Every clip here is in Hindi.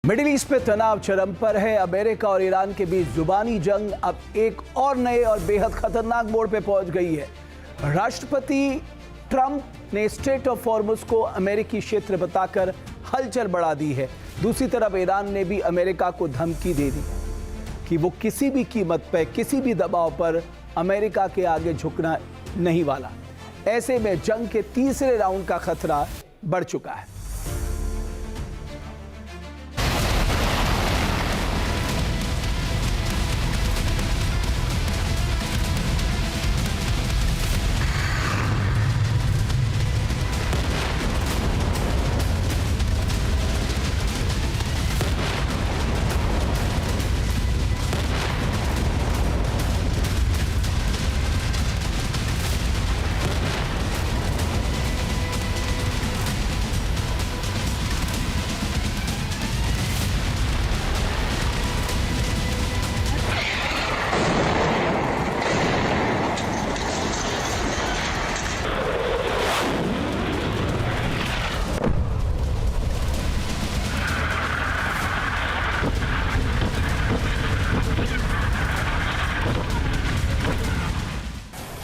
मिडिल ईस्ट में तनाव चरम पर है। अमेरिका और ईरान के बीच जुबानी जंग अब एक और नए और बेहद खतरनाक मोड़ पे पहुंच गई है। राष्ट्रपति ट्रंप ने स्ट्रेट ऑफ हॉर्मुज को अमेरिकी क्षेत्र बताकर हलचल बढ़ा दी है। दूसरी तरफ ईरान ने भी अमेरिका को धमकी दे दी कि वो किसी भी कीमत पर, किसी भी दबाव पर अमेरिका के आगे झुकना नहीं वाला। ऐसे में जंग के तीसरे राउंड का खतरा बढ़ चुका है।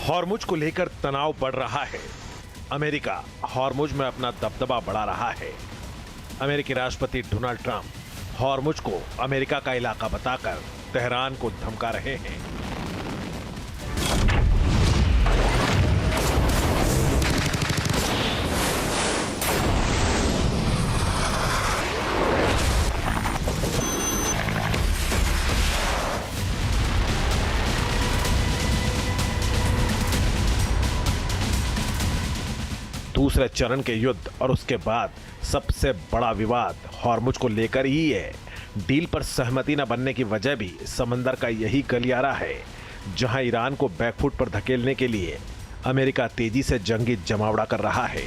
हॉर्मुज को लेकर तनाव बढ़ रहा है। अमेरिका हॉर्मुज में अपना दबदबा बढ़ा रहा है। अमेरिकी राष्ट्रपति डोनाल्ड ट्रंप हॉर्मुज को अमेरिका का इलाका बताकर तेहरान को धमका रहे हैं। दूसरे चरण के युद्ध और उसके बाद सबसे बड़ा विवाद हॉर्मुज को लेकर ही है। डील पर सहमति न बनने की वजह भी समंदर का यही गलियारा है, जहां ईरान को बैकफुट पर धकेलने के लिए अमेरिका तेजी से जंगी जमावड़ा कर रहा है।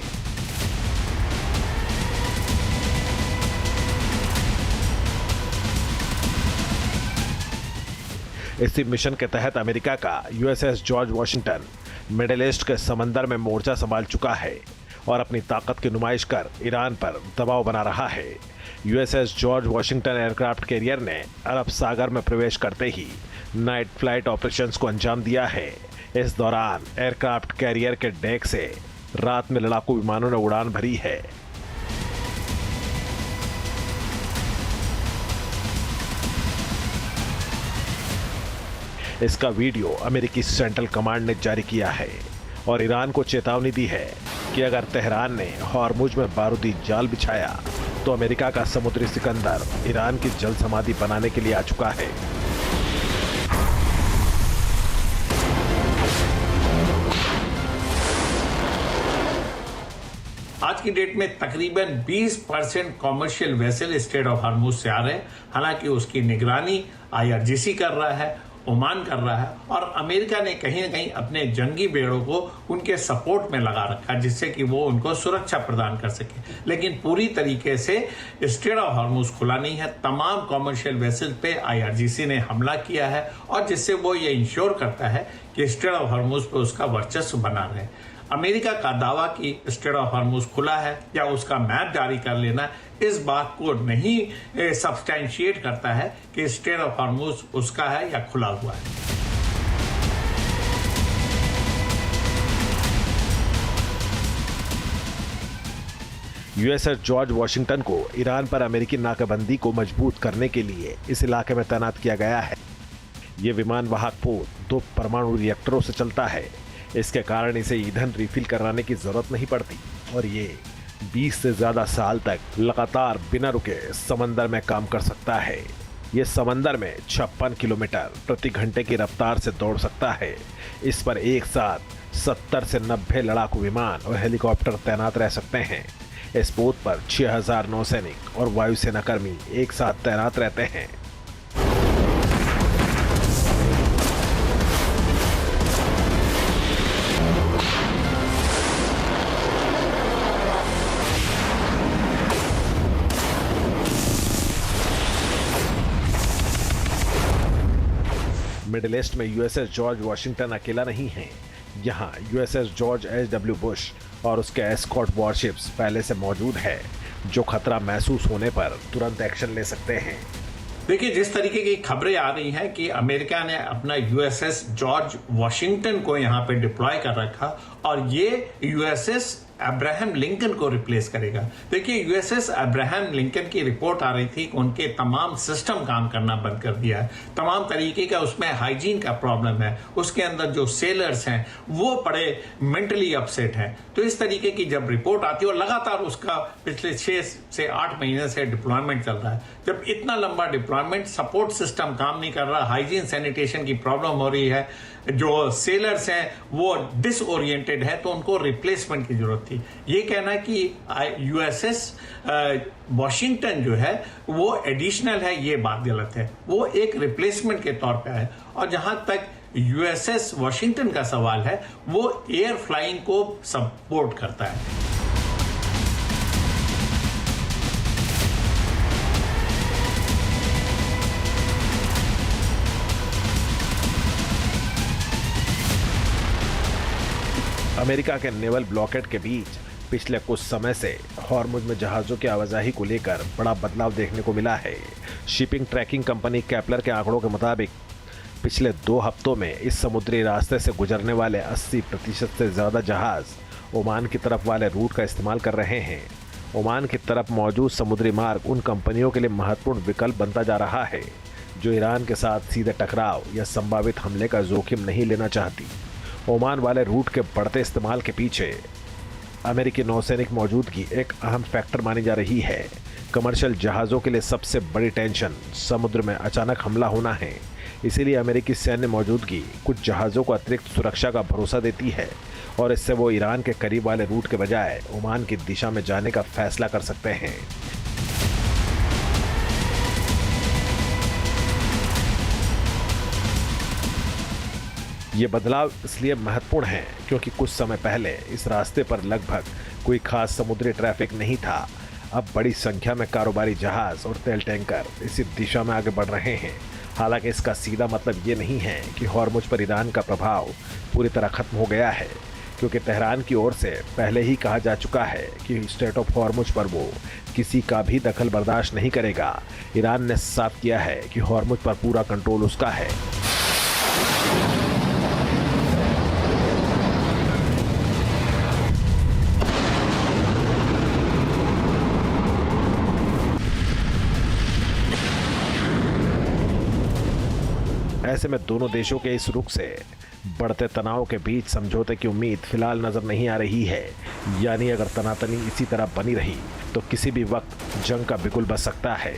इसी मिशन के तहत अमेरिका का USS George Washington middle east के समंदर में मोर्चा संभाल चुका है और अपनी ताकत की नुमाइश कर ईरान पर दबाव बना रहा है। USS George Washington aircraft carrier ने अरब सागर में प्रवेश करते ही नाइट फ्लाइट ऑपरेशंस को अंजाम दिया है। इस दौरान एयरक्राफ्ट कैरियर के डेक से रात में लड़ाकू विमानों ने उड़ान भरी है। इसका वीडियो अमेरिकी सेंट्रल कमांड ने जारी किया है और ईरान को चेतावनी दी है कि अगर तेहरान ने हॉर्मुज में बारूदी जाल बिछाया तो अमेरिका का समुद्री सिकंदर ईरान की जल समाधि बनाने के लिए आ चुका है। आज की डेट में तकरीबन 20% commercial vessel straight of Hormuz से आ रहे हैं। हालांकि उसकी निगरानी आईआरजीसी कर रहा है, ओमान कर रहा है और अमेरिका ने कहीं ना कहीं अपने जंगी बेड़ों को उनके सपोर्ट में लगा रखा है, जिससे कि वो उनको सुरक्षा प्रदान कर सके। लेकिन पूरी तरीके से स्ट्रेट ऑफ हॉर्मुज खुला नहीं है। तमाम कॉमर्शियल वेसल पे आईआरजीसी ने हमला किया है और जिससे वो ये इंश्योर करता है कि स्ट्रेट ऑफ हॉर्मुज पे उसका वर्चस्व बना रहे। अमेरिका का दावा कि स्ट्रेट ऑफ हॉर्मुज खुला है या उसका मैप जारी कर लेना इस बात को नहीं सब्सटैंशिएट करता है कि स्ट्रेट ऑफ हॉर्मुज उसका है या खुला हुआ है। यूएसएस जॉर्ज वॉशिंगटन को ईरान पर अमेरिकी नाकाबंदी को मजबूत करने के लिए इस इलाके में तैनात किया गया है। ये विमान वाहक पोत 2 परमाणु रिएक्टरों से चलता है। इसके कारण इसे ईंधन रिफिल कराने की जरूरत नहीं पड़ती और ये 20 से ज्यादा साल तक लगातार बिना रुके समंदर में काम कर सकता है। ये समंदर में 56 किलोमीटर प्रति घंटे की रफ्तार से दौड़ सकता है। इस पर एक साथ 70 से 90 लड़ाकू विमान और हेलीकॉप्टर तैनात रह सकते हैं। इस पोत पर 6000 नौसैनिक और वायुसेना कर्मी एक साथ तैनात रहते हैं। मिडिल ईस्ट में यूएसएस जॉर्ज वॉशिंगटन अकेला नहीं है। यहाँ यूएसएस जॉर्ज एच.डब्ल्यू. बुश और उसके एस्कॉर्ट वॉरशिप्स पहले से मौजूद है जो खतरा महसूस होने पर तुरंत एक्शन ले सकते हैं। देखिए, जिस तरीके की खबरें आ रही हैं कि अमेरिका ने अपना यूएसएस जॉर्ज वॉशिंगटन को यहां पे डिप्लॉय कर रखा और ये यूएसएस अब्राहम लिंकन को रिप्लेस करेगा। देखिए, यूएसएस अब्राहम लिंकन की रिपोर्ट आ रही थी कि उनके तमाम सिस्टम काम करना बंद कर दिया है, तमाम तरीके का उसमें हाइजीन का प्रॉब्लम है, उसके अंदर जो सेलर्स हैं वो बड़े मेंटली अपसेट हैं। तो इस तरीके की जब रिपोर्ट आती है और लगातार उसका पिछले 6 से 8 महीने से डिप्लॉयमेंट चल रहा है, जब इतना लंबा डिप्लॉयमेंट, सपोर्ट सिस्टम काम नहीं कर रहा, हाइजीन सैनिटेशन की प्रॉब्लम हो रही है, जो सेलर्स हैं वो डिसओरिएंटेड है, तो उनको रिप्लेसमेंट की जरूरत थी। ये कहना कि यूएसएस वॉशिंगटन जो है वो एडिशनल है, ये बात गलत है। वो एक रिप्लेसमेंट के तौर पे है। और जहां तक यूएसएस वॉशिंगटन का सवाल है, वो एयर फ्लाइंग को सपोर्ट करता है। अमेरिका के नेवल ब्लॉकेट के बीच पिछले कुछ समय से हॉर्मुज में जहाज़ों की आवाजाही को लेकर बड़ा बदलाव देखने को मिला है। शिपिंग ट्रैकिंग कंपनी कैपलर के आंकड़ों के मुताबिक पिछले 2 हफ्तों में इस समुद्री रास्ते से गुजरने वाले 80% से ज़्यादा जहाज़ ओमान की तरफ वाले रूट का इस्तेमाल कर रहे हैं। ओमान की तरफ मौजूद समुद्री मार्ग उन कंपनियों के लिए महत्वपूर्ण विकल्प बनता जा रहा है जो ईरान के साथ सीधे टकराव या संभावित हमले का जोखिम नहीं लेना चाहती। ओमान वाले रूट के बढ़ते इस्तेमाल के पीछे अमेरिकी नौसैनिक मौजूदगी एक अहम फैक्टर मानी जा रही है। कमर्शियल जहाज़ों के लिए सबसे बड़ी टेंशन समुद्र में अचानक हमला होना है। इसीलिए अमेरिकी सैन्य मौजूदगी कुछ जहाज़ों को अतिरिक्त सुरक्षा का भरोसा देती है और इससे वो ईरान के करीब वाले रूट के बजाय ओमान की दिशा में जाने का फैसला कर सकते हैं। ये बदलाव इसलिए महत्वपूर्ण है क्योंकि कुछ समय पहले इस रास्ते पर लगभग कोई खास समुद्री ट्रैफिक नहीं था। अब बड़ी संख्या में कारोबारी जहाज़ और तेल टैंकर इसी दिशा में आगे बढ़ रहे हैं। हालांकि इसका सीधा मतलब ये नहीं है कि हॉर्मुज पर ईरान का प्रभाव पूरी तरह खत्म हो गया है, क्योंकि तेहरान की ओर से पहले ही कहा जा चुका है कि स्ट्रेट ऑफ हॉर्मुज पर वो किसी का भी दखल बर्दाश्त नहीं करेगा। ईरान ने साफ किया है कि हॉर्मुज पर पूरा कंट्रोल उसका है। ऐसे में दोनों देशों के इस रुख से बढ़ते तनाव के बीच समझौते की उम्मीद फिलहाल नजर नहीं आ रही है। यानी अगर तनातनी इसी तरह बनी रही तो किसी भी वक्त जंग का बिगुल बज सकता है।